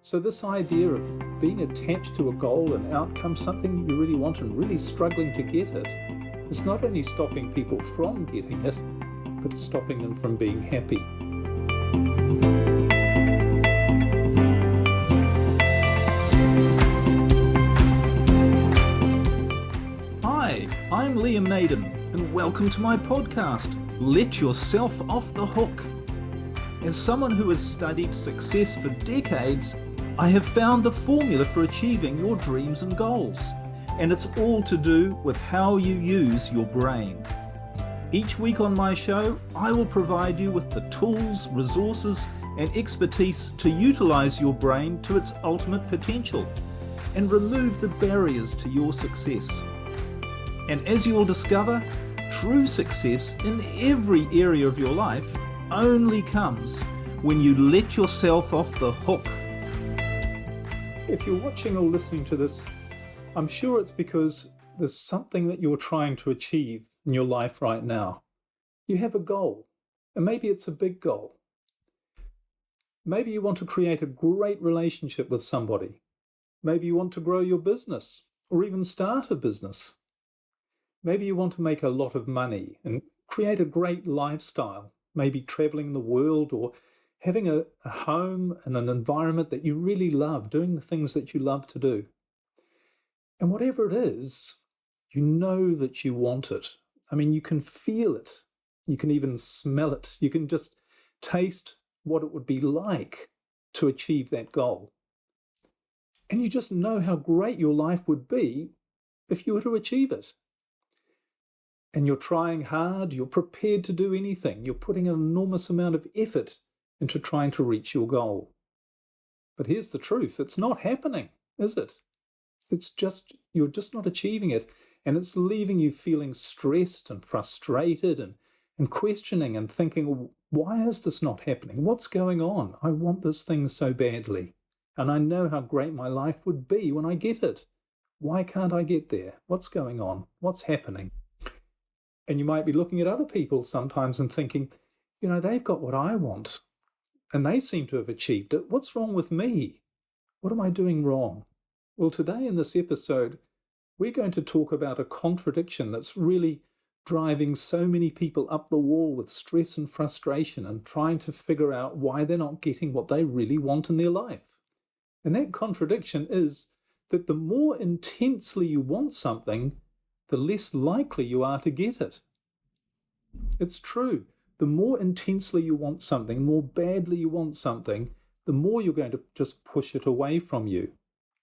So this idea of being attached to a goal and outcome, something you really want and really struggling to get it, is not only stopping people from getting it, but it's stopping them from being happy. Hi, I'm Liam Naden, and welcome to my podcast, Let Yourself Off the Hook. As someone who has studied success for decades, I have found the formula for achieving your dreams and goals, and it's all to do with how you use your brain. Each week on my show, I will provide you with the tools, resources, and expertise to utilize your brain to its ultimate potential and remove the barriers to your success. And as you will discover, true success in every area of your life only comes when you let yourself off the hook. If you're watching or listening to this, I'm sure it's because there's something that you're trying to achieve in your life right now. You have a goal, and maybe it's a big goal. Maybe you want to create a great relationship with somebody. Maybe you want to grow your business or even start a business. Maybe you want to make a lot of money and create a great lifestyle, maybe traveling the world or having a home and an environment that you really love, doing the things that you love to do. And whatever it is, you know that you want it. I mean, you can feel it. You can even smell it. You can just taste what it would be like to achieve that goal. And you just know how great your life would be if you were to achieve it. And you're trying hard, you're prepared to do anything. You're putting an enormous amount of effort into trying to reach your goal. But here's the truth, it's not happening, is it? You're just not achieving it, and it's leaving you feeling stressed and frustrated and questioning and thinking, why is this not happening? What's going on? I want this thing so badly, and I know how great my life would be when I get it. Why can't I get there? What's going on? What's happening? And you might be looking at other people sometimes and thinking, they've got what I want. And they seem to have achieved it. What's wrong with me? What am I doing wrong? Well, today in this episode, we're going to talk about a contradiction that's really driving so many people up the wall with stress and frustration and trying to figure out why they're not getting what they really want in their life. And that contradiction is that the more intensely you want something, the less likely you are to get it. It's true. The more intensely you want something, the more badly you want something, the more you're going to just push it away from you.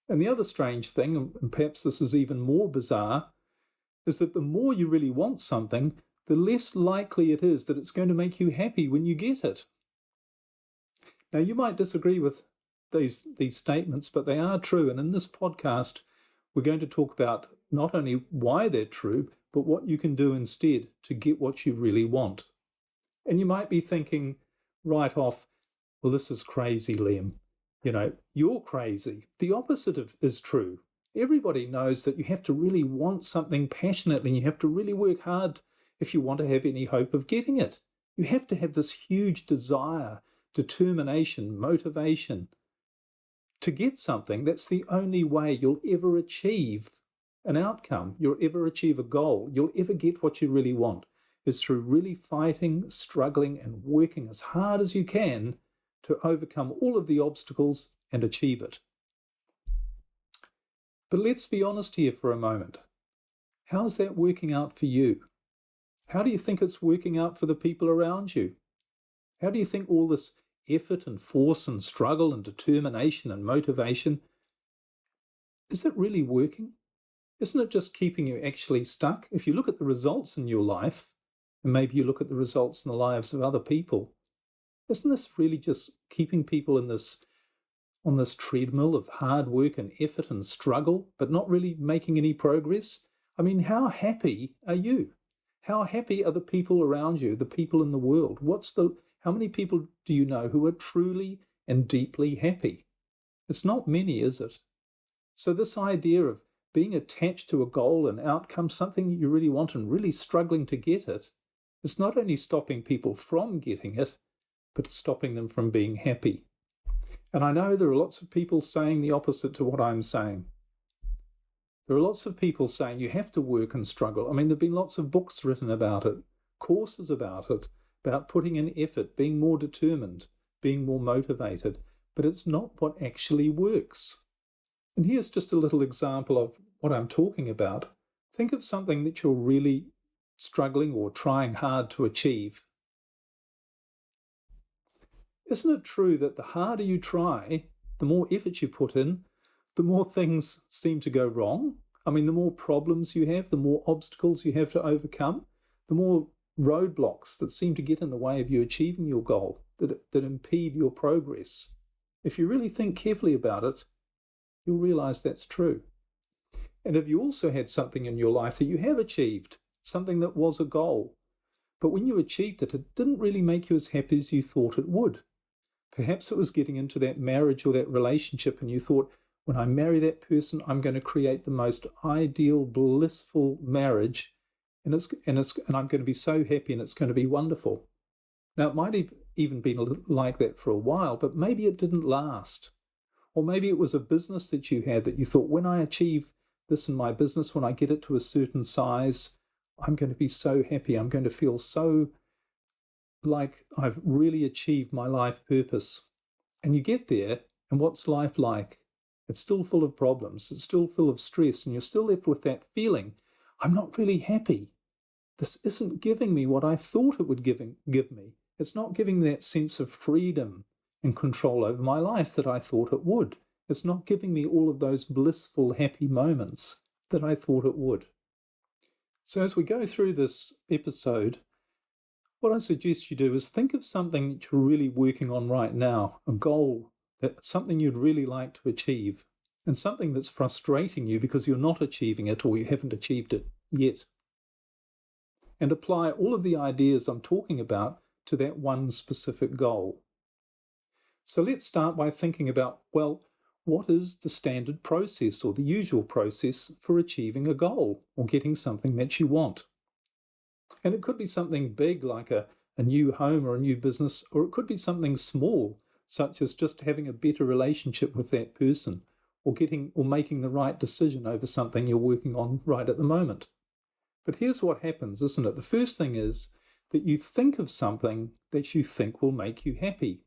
And the other strange thing, and perhaps this is even more bizarre, is that the more you really want something, the less likely it is that it's going to make you happy when you get it. Now, you might disagree with these statements, but they are true. And in this podcast, we're going to talk about not only why they're true, but what you can do instead to get what you really want. And you might be thinking right off, well, this is crazy, Liam. You're crazy. The opposite is true. Everybody knows that you have to really want something passionately, and you have to really work hard if you want to have any hope of getting it. You have to have this huge desire, determination, motivation to get something. That's the only way you'll ever achieve an outcome. You'll ever achieve a goal. You'll ever get what you really want. Is through really fighting, struggling, and working as hard as you can to overcome all of the obstacles and achieve it. But let's be honest here for a moment. How's that working out for you? How do you think it's working out for the people around you? How do you think all this effort and force and struggle and determination and motivation, is it really working? Isn't it just keeping you actually stuck? If you look at the results in your life, and maybe you look at the results in the lives of other people, isn't this really just keeping people on this treadmill of hard work and effort and struggle, but not really making any progress? I mean, how happy are you? How happy are the people around you, the people in the world? How many people do you know who are truly and deeply happy? It's not many, is it? So this idea of being attached to a goal and outcome, something you really want and really struggling to get it, it's not only stopping people from getting it, but it's stopping them from being happy. And I know there are lots of people saying the opposite to what I'm saying. There are lots of people saying you have to work and struggle. I mean, there have been lots of books written about it, courses about it, about putting in effort, being more determined, being more motivated. But it's not what actually works. And here's just a little example of what I'm talking about. Think of something that you're really struggling or trying hard to achieve. Isn't it true that the harder you try, the more effort you put in, the more things seem to go wrong? I mean, the more problems you have, the more obstacles you have to overcome, the more roadblocks that seem to get in the way of you achieving your goal, that impede your progress. If you really think carefully about it, you'll realize that's true. And if you also had something in your life that you have achieved, something that was a goal, but when you achieved it, it didn't really make you as happy as you thought it would. Perhaps it was getting into that marriage or that relationship and you thought, when I marry that person, I'm going to create the most ideal, blissful marriage, and I'm going to be so happy and it's going to be wonderful. Now, it might have even been like that for a while, but maybe it didn't last. Or maybe it was a business that you had that you thought, when I achieve this in my business, when I get it to a certain size, I'm going to be so happy. I'm going to feel so like I've really achieved my life purpose. And you get there, and what's life like? It's still full of problems. It's still full of stress, and you're still left with that feeling, I'm not really happy. This isn't giving me what I thought it would give me. It's not giving me that sense of freedom and control over my life that I thought it would. It's not giving me all of those blissful, happy moments that I thought it would. So as we go through this episode, what I suggest you do is think of something that you're really working on right now, a goal, something you'd really like to achieve, and something that's frustrating you because you're not achieving it or you haven't achieved it yet. And apply all of the ideas I'm talking about to that one specific goal. So let's start by thinking about, well, what is the standard process or the usual process for achieving a goal or getting something that you want? And it could be something big like a new home or a new business, or it could be something small, such as just having a better relationship with that person or making the right decision over something you're working on right at the moment. But here's what happens, isn't it? The first thing is that you think of something that you think will make you happy.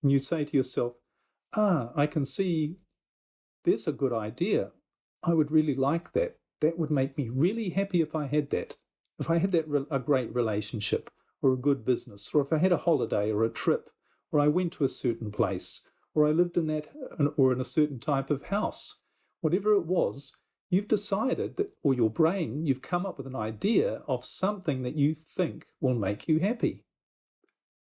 And you say to yourself, I can see there's a good idea. I would really like that. That would make me really happy if I had that. If I had a great relationship or a good business, or if I had a holiday or a trip, or I went to a certain place, or I lived in a certain type of house, whatever it was, you've decided that, or your brain, you've come up with an idea of something that you think will make you happy.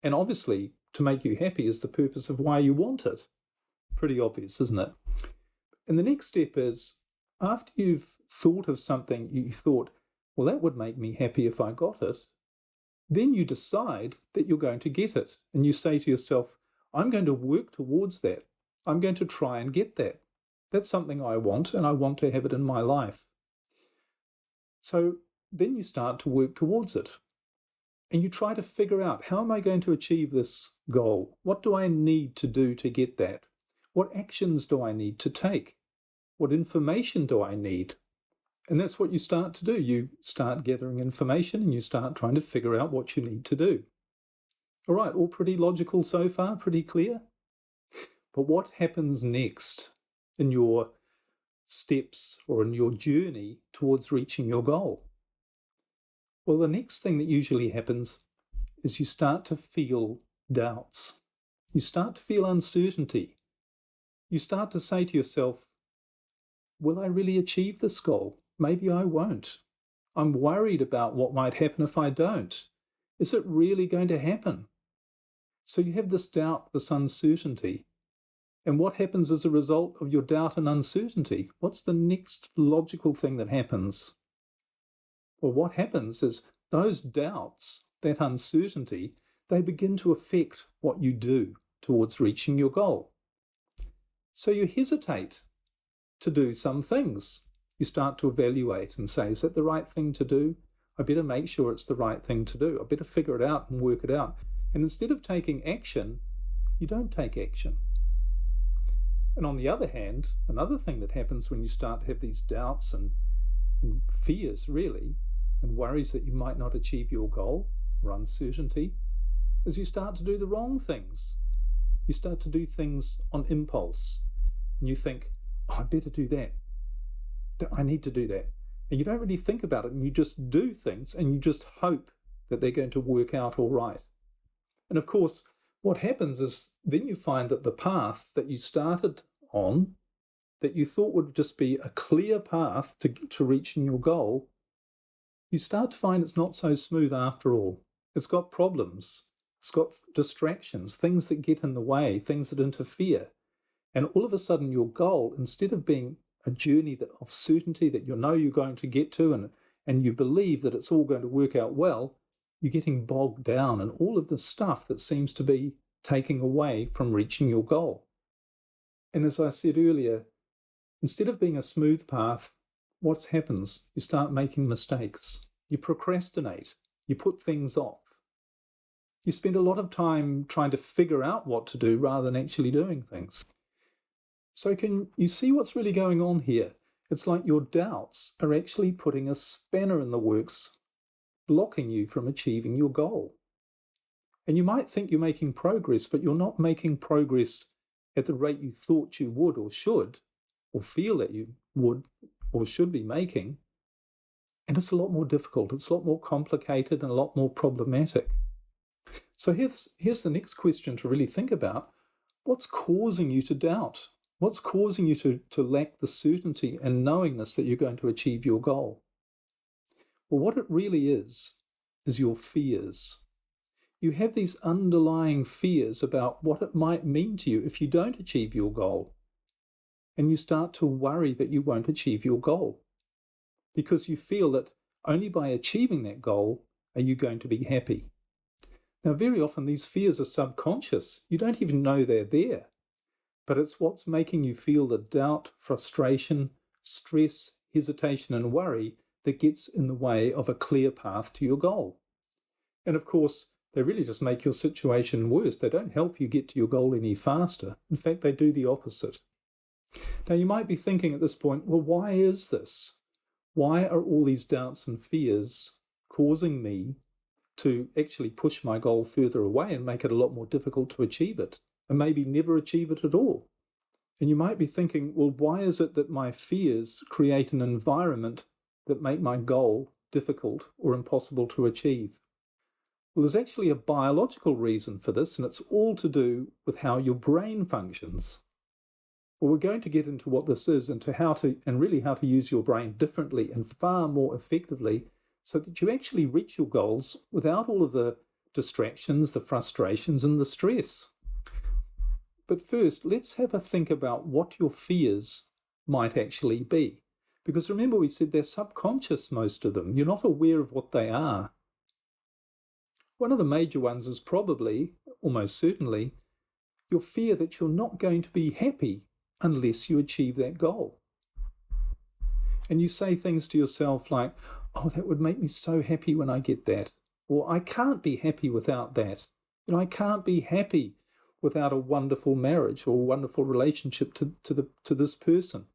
And obviously, to make you happy is the purpose of why you want it. Pretty obvious, isn't it? And the next step is, after you've thought of something you thought, well, that would make me happy if I got it, then you decide that you're going to get it. And you say to yourself, I'm going to work towards that. I'm going to try and get that. That's something I want, and I want to have it in my life. So then you start to work towards it. And you try to figure out, how am I going to achieve this goal? What do I need to do to get that? What actions do I need to take? What information do I need? And that's what you start to do. You start gathering information and you start trying to figure out what you need to do. All right, all pretty logical so far, pretty clear? But what happens next in your steps or in your journey towards reaching your goal? Well, the next thing that usually happens is you start to feel doubts. You start to feel uncertainty. You start to say to yourself, will I really achieve this goal? Maybe I won't. I'm worried about what might happen if I don't. Is it really going to happen? So you have this doubt, this uncertainty. And what happens as a result of your doubt and uncertainty? What's the next logical thing that happens? Well, what happens is those doubts, that uncertainty, they begin to affect what you do towards reaching your goal. So you hesitate to do some things. You start to evaluate and say, is that the right thing to do? I better make sure it's the right thing to do. I better figure it out and work it out. And instead of taking action, you don't take action. And on the other hand, another thing that happens when you start to have these doubts and fears, really, and worries that you might not achieve your goal or uncertainty, is you start to do the wrong things. You start to do things on impulse. And you think, oh, I better do that. I need to do that. And you don't really think about it, and you just do things, and you just hope that they're going to work out all right. And of course, what happens is then you find that the path that you started on, that you thought would just be a clear path to reaching your goal, you start to find it's not so smooth after all. It's got problems. It's got distractions, things that get in the way, things that interfere. And all of a sudden your goal, instead of being a journey of certainty that you know you're going to get to and you believe that it's all going to work out well, you're getting bogged down in all of the stuff that seems to be taking away from reaching your goal. And as I said earlier, instead of being a smooth path, what happens? You start making mistakes. You procrastinate. You put things off. You spend a lot of time trying to figure out what to do rather than actually doing things. So can you see what's really going on here? It's like your doubts are actually putting a spanner in the works, blocking you from achieving your goal. And you might think you're making progress, but you're not making progress at the rate you thought you would or should, or feel that you would or should be making. And it's a lot more difficult. It's a lot more complicated and a lot more problematic. So here's the next question to really think about. What's causing you to doubt? What's causing you to lack the certainty and knowingness that you're going to achieve your goal? Well, what it really is your fears. You have these underlying fears about what it might mean to you if you don't achieve your goal. And you start to worry that you won't achieve your goal because you feel that only by achieving that goal are you going to be happy. Now, very often these fears are subconscious. You don't even know they're there. But it's what's making you feel the doubt, frustration, stress, hesitation, and worry that gets in the way of a clear path to your goal. And of course, they really just make your situation worse. They don't help you get to your goal any faster. In fact, they do the opposite. Now, you might be thinking at this point, well, why is this? Why are all these doubts and fears causing me to actually push my goal further away and make it a lot more difficult to achieve it, and maybe never achieve it at all? And you might be thinking, well, why is it that my fears create an environment that make my goal difficult or impossible to achieve? Well, there's actually a biological reason for this, and it's all to do with how your brain functions. Well, we're going to get into what this is and how to use your brain differently and far more effectively so that you actually reach your goals without all of the distractions, the frustrations, and the stress. But first, let's have a think about what your fears might actually be. Because remember, we said they're subconscious, most of them. You're not aware of what they are. One of the major ones is probably, almost certainly, your fear that you're not going to be happy unless you achieve that goal. And you say things to yourself like, oh, that would make me so happy when I get that. Or I can't be happy without that. I can't be happy without a wonderful marriage or a wonderful relationship to this person.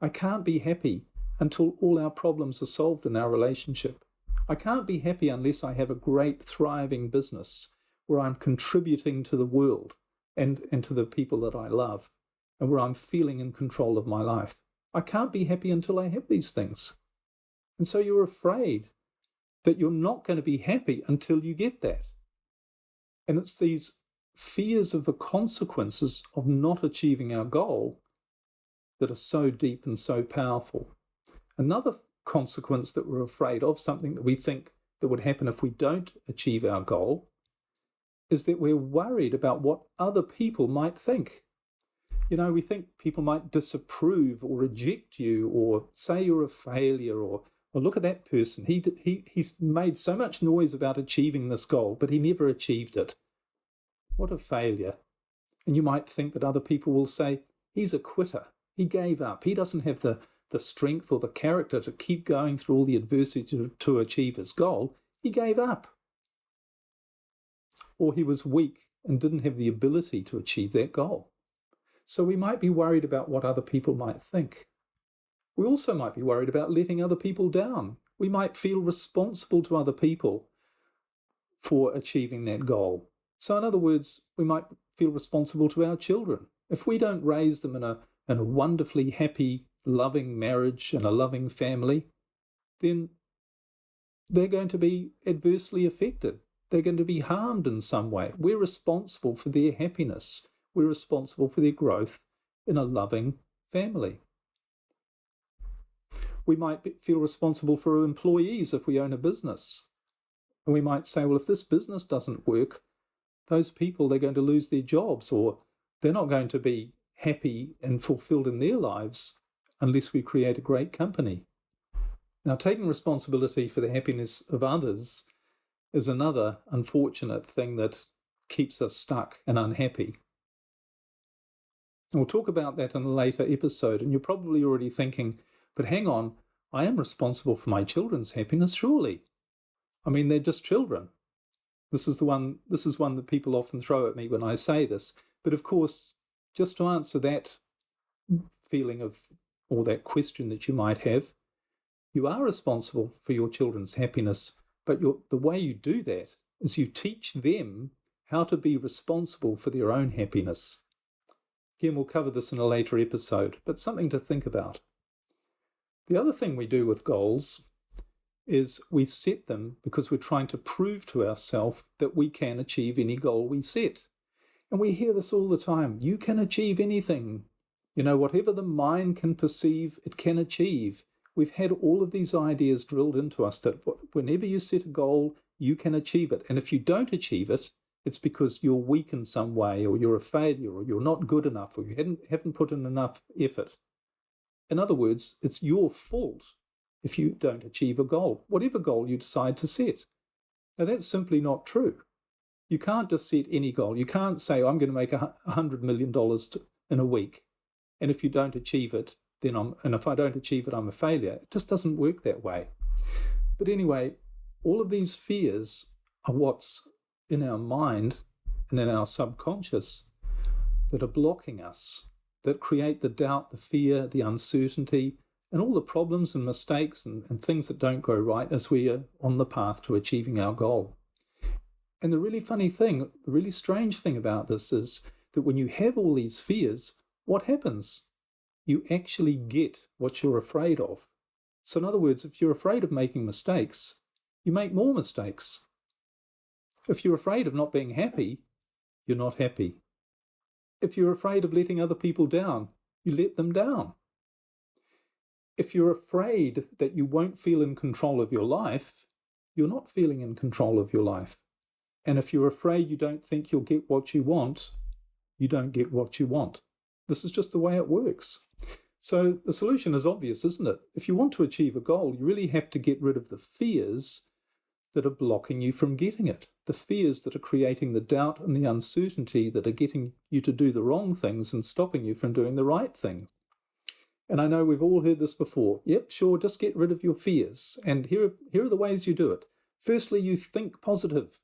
I can't be happy until all our problems are solved in our relationship. I can't be happy unless I have a great, thriving business where I'm contributing to the world and to the people that I love, and where I'm feeling in control of my life. I can't be happy until I have these things. And so you're afraid that you're not going to be happy until you get that. And it's these fears of the consequences of not achieving our goal that are so deep and so powerful. Another consequence that we're afraid of, something that we think that would happen if we don't achieve our goal, is that we're worried about what other people might think. We think people might disapprove or reject you or say you're a failure or look at that person. He's made so much noise about achieving this goal, but he never achieved it. What a failure. And you might think that other people will say, he's a quitter. He gave up. He doesn't have the strength or the character to keep going through all the adversity to achieve his goal. He gave up. Or he was weak and didn't have the ability to achieve that goal. So we might be worried about what other people might think. We also might be worried about letting other people down. We might feel responsible to other people for achieving that goal. So in other words, we might feel responsible to our children. If we don't raise them in a wonderfully happy, loving marriage and a loving family, then they're going to be adversely affected. They're going to be harmed in some way. We're responsible for their happiness. We're responsible for their growth in a loving family. We might feel responsible for our employees if we own a business. And we might say, well, if this business doesn't work, those people, they're going to lose their jobs, or they're not going to be happy and fulfilled in their lives unless we create a great company. Now, taking responsibility for the happiness of others is another unfortunate thing that keeps us stuck and unhappy. And we'll talk about that in a later episode, and you're probably already thinking, but hang on, I am responsible for my children's happiness, surely. I mean, they're just children. This is one that people often throw at me when I say this. But of course, just to answer that feeling of, or that question that you might have, you are responsible for your children's happiness, but the way you do that is you teach them how to be responsible for their own happiness. Again, we'll cover this in a later episode, but something to think about. The other thing we do with goals is we set them because we're trying to prove to ourselves that we can achieve any goal we set. And we hear this all the time. You can achieve anything. Whatever the mind can perceive, it can achieve. We've had all of these ideas drilled into us that whenever you set a goal, you can achieve it. And if you don't achieve it, it's because you're weak in some way, or you're a failure, or you're not good enough, or you haven't put in enough effort. In other words, it's your fault if you don't achieve a goal, whatever goal you decide to set. Now, that's simply not true. You can't just set any goal. You can't say, I'm going to make $100 million in a week, and if you don't achieve it, and if I don't achieve it, I'm a failure. It just doesn't work that way. But anyway, all of these fears are what's in our mind and in our subconscious that are blocking us, that create the doubt, the fear, the uncertainty, and all the problems and mistakes and things that don't go right as we are on the path to achieving our goal. And the really funny thing, the really strange thing about this is that when you have all these fears, what happens? You actually get what you're afraid of. So in other words, if you're afraid of making mistakes, you make more mistakes. If you're afraid of not being happy, you're not happy. If you're afraid of letting other people down, you let them down. If you're afraid that you won't feel in control of your life, you're not feeling in control of your life. And if you're afraid you don't think you'll get what you want, you don't get what you want. This is just the way it works. So the solution is obvious, isn't it? If you want to achieve a goal, you really have to get rid of the fears that are blocking you from getting it. The fears that are creating the doubt and the uncertainty that are getting you to do the wrong things and stopping you from doing the right things. And I know we've all heard this before. Yep, sure, just get rid of your fears. And here are the ways you do it. Firstly, you think positive.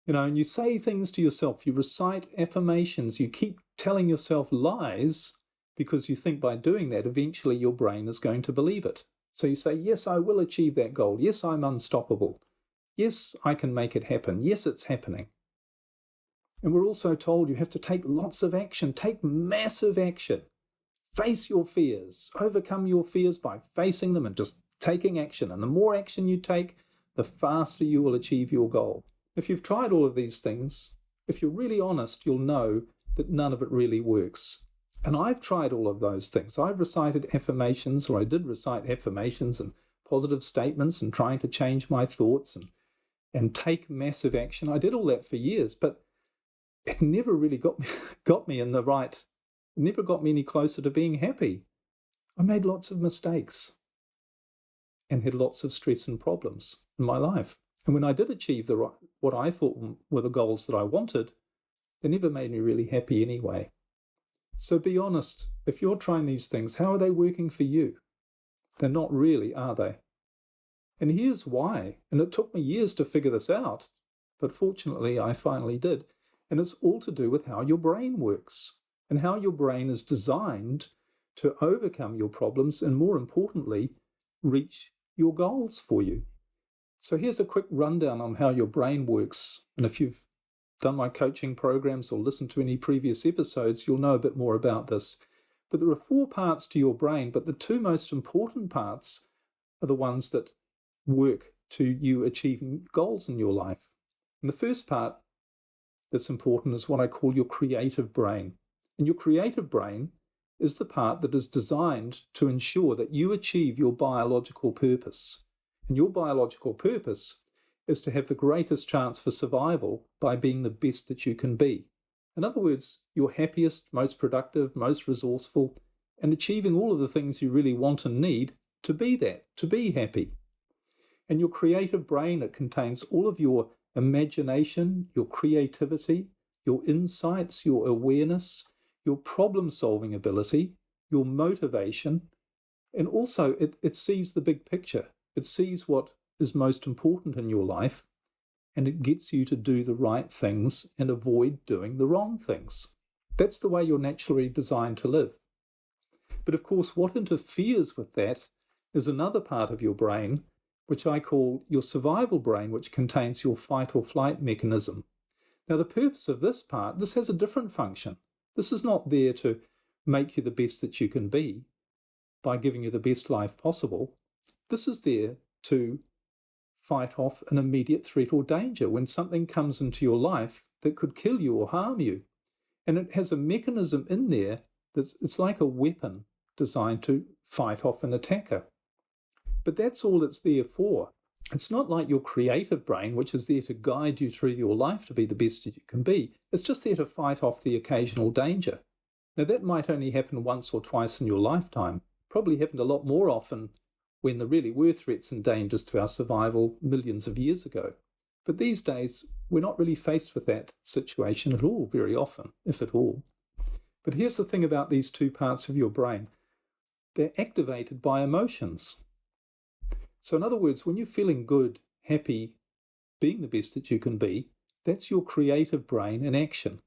And you say things to yourself. You recite affirmations. You keep telling yourself lies because you think by doing that, eventually your brain is going to believe it. So you say, yes, I will achieve that goal. Yes, I'm unstoppable. Yes, I can make it happen. Yes, it's happening. And we're also told you have to take lots of action. Take massive action. Face your fears. Overcome your fears by facing them and just taking action. And the more action you take, the faster you will achieve your goal. If you've tried all of these things, if you're really honest, you'll know that none of it really works. And I've tried all of those things. I've recited affirmations, or I did recite affirmations and positive statements and trying to change my thoughts and take massive action. I did all that for years, but it never really got me in the right, it never got me any closer to being happy. I made lots of mistakes and had lots of stress and problems in my life. And when I did achieve what I thought were the goals that I wanted, they never made me really happy anyway. So be honest. If you're trying these things, how are they working for you? They're not really, are they? And here's why. And it took me years to figure this out, but fortunately I finally did. And it's all to do with how your brain works. and how your brain is designed to overcome your problems and, more importantly, reach your goals for you. So here's a quick rundown on how your brain works. And if you've done my coaching programs or listened to any previous episodes, you'll know a bit more about this. But there are 4 parts to your brain, but the 2 most important parts are the ones that work to you achieving goals in your life. And the first part that's important is what I call your creative brain. And your creative brain is the part that is designed to ensure that you achieve your biological purpose. And your biological purpose is to have the greatest chance for survival by being the best that you can be. In other words, you're happiest, most productive, most resourceful, and achieving all of the things you really want and need to be that, to be happy. And your creative brain, it contains all of your imagination, your creativity, your insights, your awareness, your problem-solving ability, your motivation, and also it sees the big picture. It sees what is most important in your life, and it gets you to do the right things and avoid doing the wrong things. That's the way you're naturally designed to live. But of course, what interferes with that is another part of your brain, which I call your survival brain, which contains your fight or flight mechanism. Now, the purpose of this part, this has a different function. This is not there to make you the best that you can be by giving you the best life possible. This is there to fight off an immediate threat or danger when something comes into your life that could kill you or harm you. And it has a mechanism in there it's like a weapon designed to fight off an attacker. But that's all it's there for. It's not like your creative brain, which is there to guide you through your life to be the best that you can be. It's just there to fight off the occasional danger. Now, that might only happen once or twice in your lifetime. Probably happened a lot more often when there really were threats and dangers to our survival millions of years ago. But these days, we're not really faced with that situation at all very often, if at all. But here's the thing about these 2 parts of your brain. They're activated by emotions. So in other words, when you're feeling good, happy, being the best that you can be, that's your creative brain in action.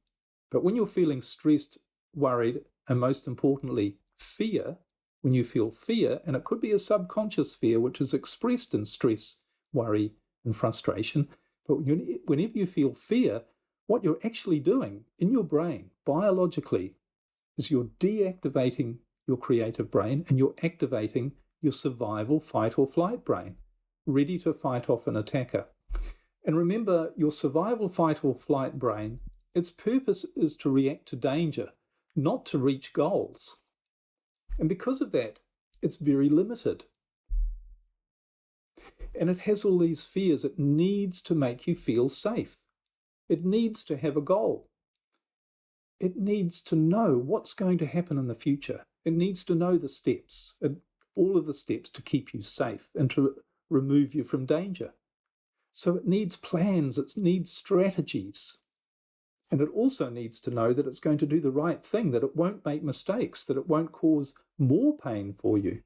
But when you're feeling stressed, worried, and most importantly, fear, when you feel fear, and it could be a subconscious fear which is expressed in stress, worry, and frustration, but whenever you feel fear, what you're actually doing in your brain, biologically, is you're deactivating your creative brain and you're activating your survival fight or flight brain, ready to fight off an attacker. And remember, your survival fight or flight brain, its purpose is to react to danger, not to reach goals. And because of that, it's very limited. And it has all these fears. It needs to make you feel safe. It needs to have a goal. It needs to know what's going to happen in the future. It needs to know the steps, all of the steps to keep you safe and to remove you from danger. So it needs plans, it needs strategies. And it also needs to know that it's going to do the right thing, that it won't make mistakes, that it won't cause more pain for you.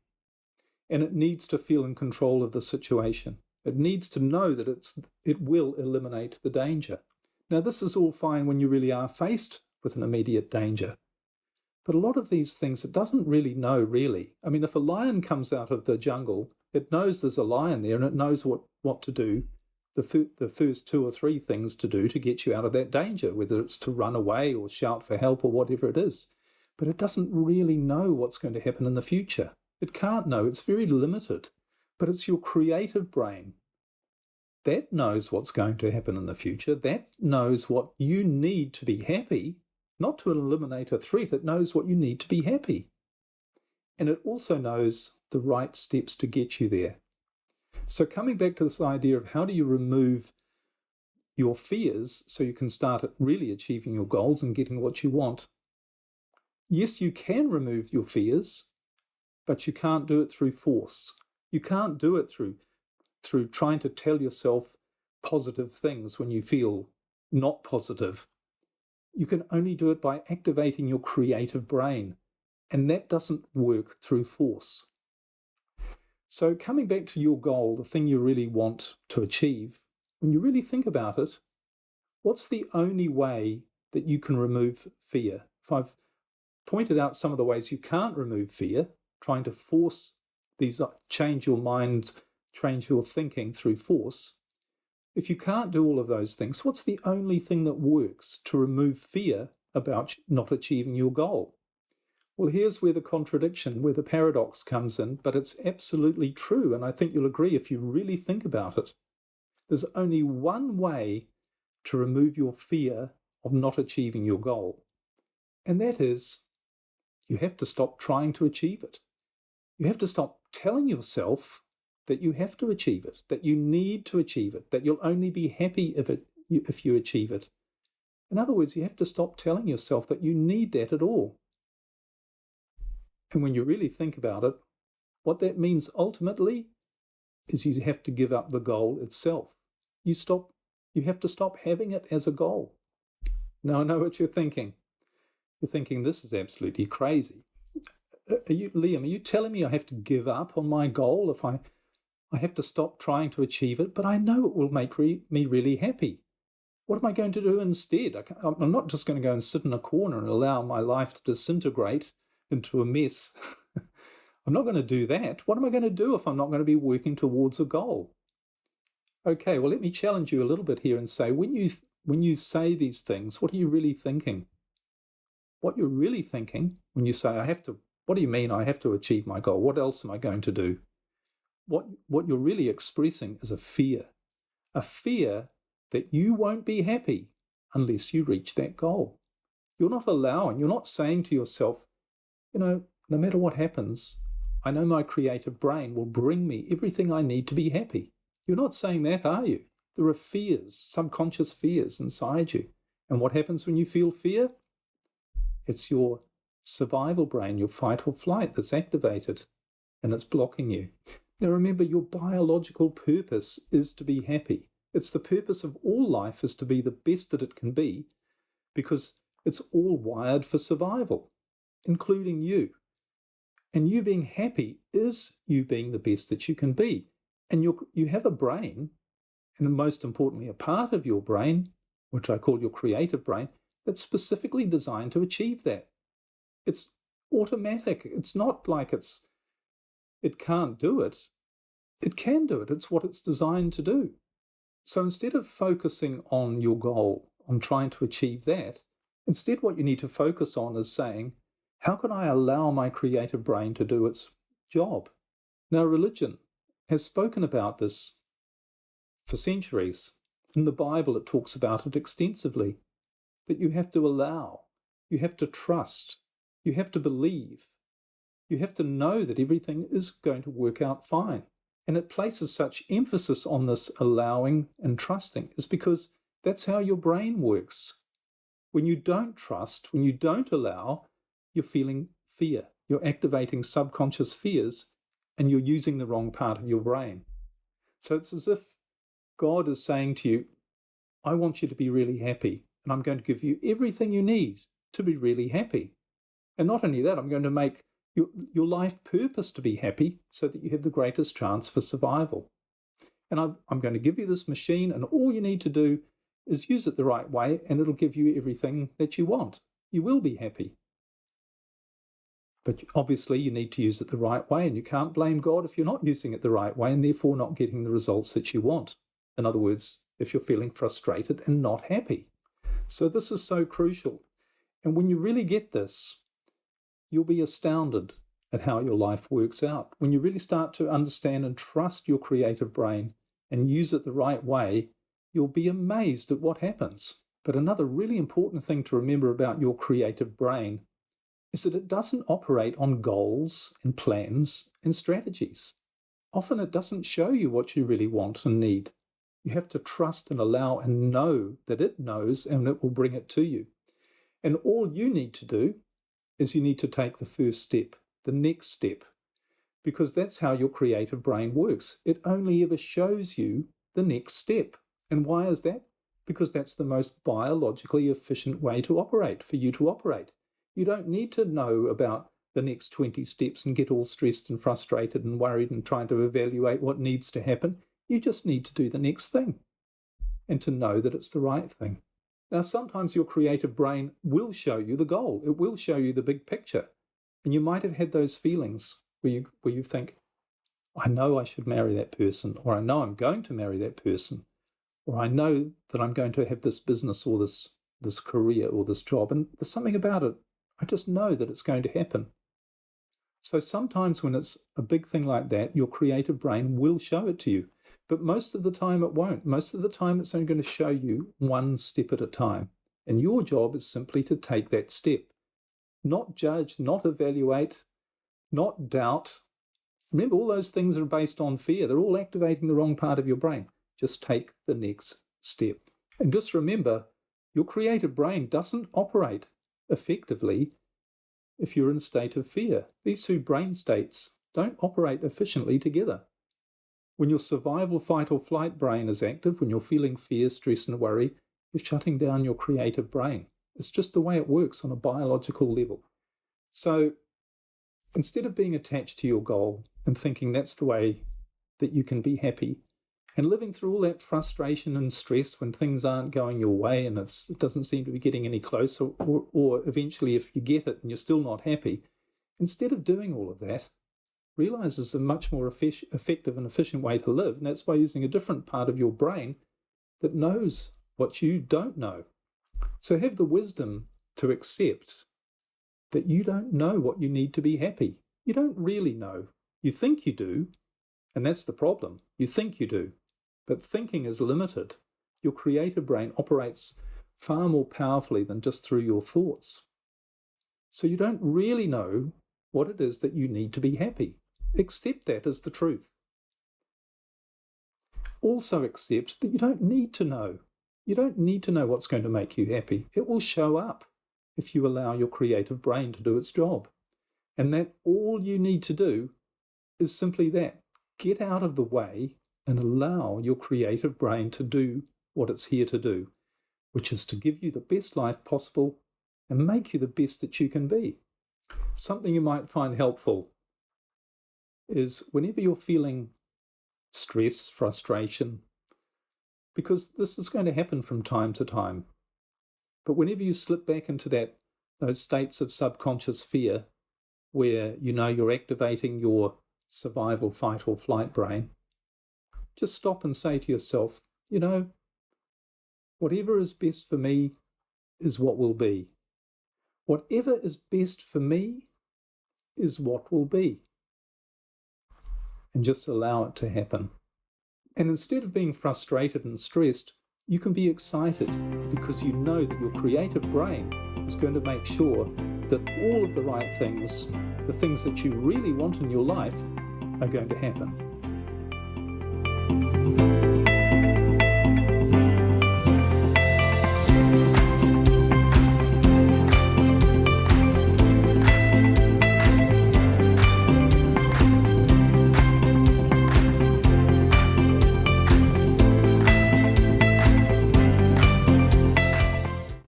And it needs to feel in control of the situation. It needs to know that it will eliminate the danger. Now, this is all fine when you really are faced with an immediate danger. But a lot of these things, it doesn't really know, really. I mean, if a lion comes out of the jungle, it knows there's a lion there and it knows what to do, the first 2 or 3 things to do to get you out of that danger, whether it's to run away or shout for help or whatever it is. But it doesn't really know what's going to happen in the future. It can't know. It's very limited. But it's your creative brain that knows what's going to happen in the future. That knows what you need to be happy, not to eliminate a threat. It knows what you need to be happy. And it also knows the right steps to get you there. So coming back to this idea of how do you remove your fears so you can start really achieving your goals and getting what you want. Yes, you can remove your fears, but you can't do it through force. You can't do it through trying to tell yourself positive things when you feel not positive. You can only do it by activating your creative brain, and that doesn't work through force. So coming back to your goal, the thing you really want to achieve, when you really think about it, what's the only way that you can remove fear? If pointed out some of the ways you can't remove fear, trying to force these, change your mind, change your thinking through force. If you can't do all of those things, what's the only thing that works to remove fear about not achieving your goal? Well, here's where the contradiction, where the paradox comes in, but it's absolutely true, and I think you'll agree if you really think about it. There's only one way to remove your fear of not achieving your goal, and that is you have to stop trying to achieve it. You have to stop telling yourself that you have to achieve it, that you need to achieve it, that you'll only be happy if you achieve it. In other words, you have to stop telling yourself that you need that at all. And when you really think about it, what that means ultimately is you have to give up the goal itself. You have to stop having it as a goal. Now I know what you're thinking. You're thinking, this is absolutely crazy. Liam, are you telling me I have to give up on my goal if I have to stop trying to achieve it, but I know it will make me really happy? What am I going to do instead? I'm not just going to go and sit in a corner and allow my life to disintegrate into a mess. I'm not going to do that. What am I going to do if I'm not going to be working towards a goal? Okay, well, let me challenge you a little bit here and say, when you say these things, what are you really thinking? What you're really thinking when you say, what do you mean I have to achieve my goal? What else am I going to do? What you're really expressing is a fear that you won't be happy unless you reach that goal. You're not saying to yourself, no matter what happens, I know my creative brain will bring me everything I need to be happy. You're not saying that, are you? There are fears, subconscious fears inside you. And what happens when you feel fear? It's your survival brain, your fight or flight, that's activated, and it's blocking you. Now remember, your biological purpose is to be happy. It's the purpose of all life, is to be the best that it can be, because it's all wired for survival, including you. And you being happy is you being the best that you can be. And you have a brain, and most importantly, a part of your brain, which I call your creative brain, that's specifically designed to achieve that. It's automatic. It's not like it can't do it. It can do it. It's what it's designed to do. So instead of focusing on your goal, on trying to achieve that, instead what you need to focus on is saying, how can I allow my creative brain to do its job? Now, religion has spoken about this for centuries. In the Bible, it talks about it extensively, that you have to allow, you have to trust, you have to believe, you have to know that everything is going to work out fine. And it places such emphasis on this allowing and trusting is because that's how your brain works. When you don't trust, when you don't allow, you're feeling fear. You're activating subconscious fears, and you're using the wrong part of your brain. So it's as if God is saying to you, I want you to be really happy, and I'm going to give you everything you need to be really happy. And not only that, I'm going to make your life purpose to be happy so that you have the greatest chance for survival. And I'm going to give you this machine, and all you need to do is use it the right way, and it'll give you everything that you want. You will be happy. But obviously you need to use it the right way, and you can't blame God if you're not using it the right way and therefore not getting the results that you want. In other words, if you're feeling frustrated and not happy. So this is so crucial. And when you really get this, you'll be astounded at how your life works out. When you really start to understand and trust your creative brain and use it the right way, you'll be amazed at what happens. But another really important thing to remember about your creative brain is that it doesn't operate on goals and plans and strategies. Often it doesn't show you what you really want and need. You have to trust and allow and know that it knows, and it will bring it to you. And all you need to do is you need to take the first step, the next step, because that's how your creative brain works. It only ever shows you the next step. And why is that? Because that's the most biologically efficient way to operate, for you to operate. You don't need to know about the next 20 steps and get all stressed and frustrated and worried and trying to evaluate what needs to happen. You just need to do the next thing and to know that it's the right thing. Now, sometimes your creative brain will show you the goal. It will show you the big picture. And you might have had those feelings where you think, I know I should marry that person, or I know I'm going to marry that person, or I know that I'm going to have this business or this career or this job. And there's something about it. I just know that it's going to happen. So sometimes when it's a big thing like that, your creative brain will show it to you. But most of the time it won't. Most of the time it's only going to show you one step at a time. And your job is simply to take that step. Not judge, not evaluate, not doubt. Remember, all those things are based on fear. They're all activating the wrong part of your brain. Just take the next step. And just remember, your creative brain doesn't operate effectively if you're in a state of fear. These two brain states don't operate efficiently together. When your survival, fight or flight brain is active, when you're feeling fear, stress and worry, you're shutting down your creative brain. It's just the way it works on a biological level. So instead of being attached to your goal and thinking that's the way that you can be happy, and living through all that frustration and stress when things aren't going your way and it doesn't seem to be getting any closer, or eventually if you get it and you're still not happy, instead of doing all of that, realize there's a much more effective and efficient way to live, and that's by using a different part of your brain that knows what you don't know. So have the wisdom to accept that you don't know what you need to be happy. You don't really know. You think you do, and that's the problem. You think you do, but thinking is limited. Your creative brain operates far more powerfully than just through your thoughts. So you don't really know what it is that you need to be happy. Accept that as the truth. Also accept that you don't need to know. You don't need to know what's going to make you happy. It will show up if you allow your creative brain to do its job. And that all you need to do is simply that. Get out of the way and allow your creative brain to do what it's here to do, which is to give you the best life possible and make you the best that you can be. Something you might find helpful is whenever you're feeling stress, frustration, because this is going to happen from time to time, but whenever you slip back into those states of subconscious fear where you know you're activating your survival, fight or flight brain, just stop and say to yourself, whatever is best for me is what will be. Whatever is best for me is what will be. And just allow it to happen. And instead of being frustrated and stressed, you can be excited because you know that your creative brain is going to make sure that all of the right things, the things that you really want in your life, are going to happen.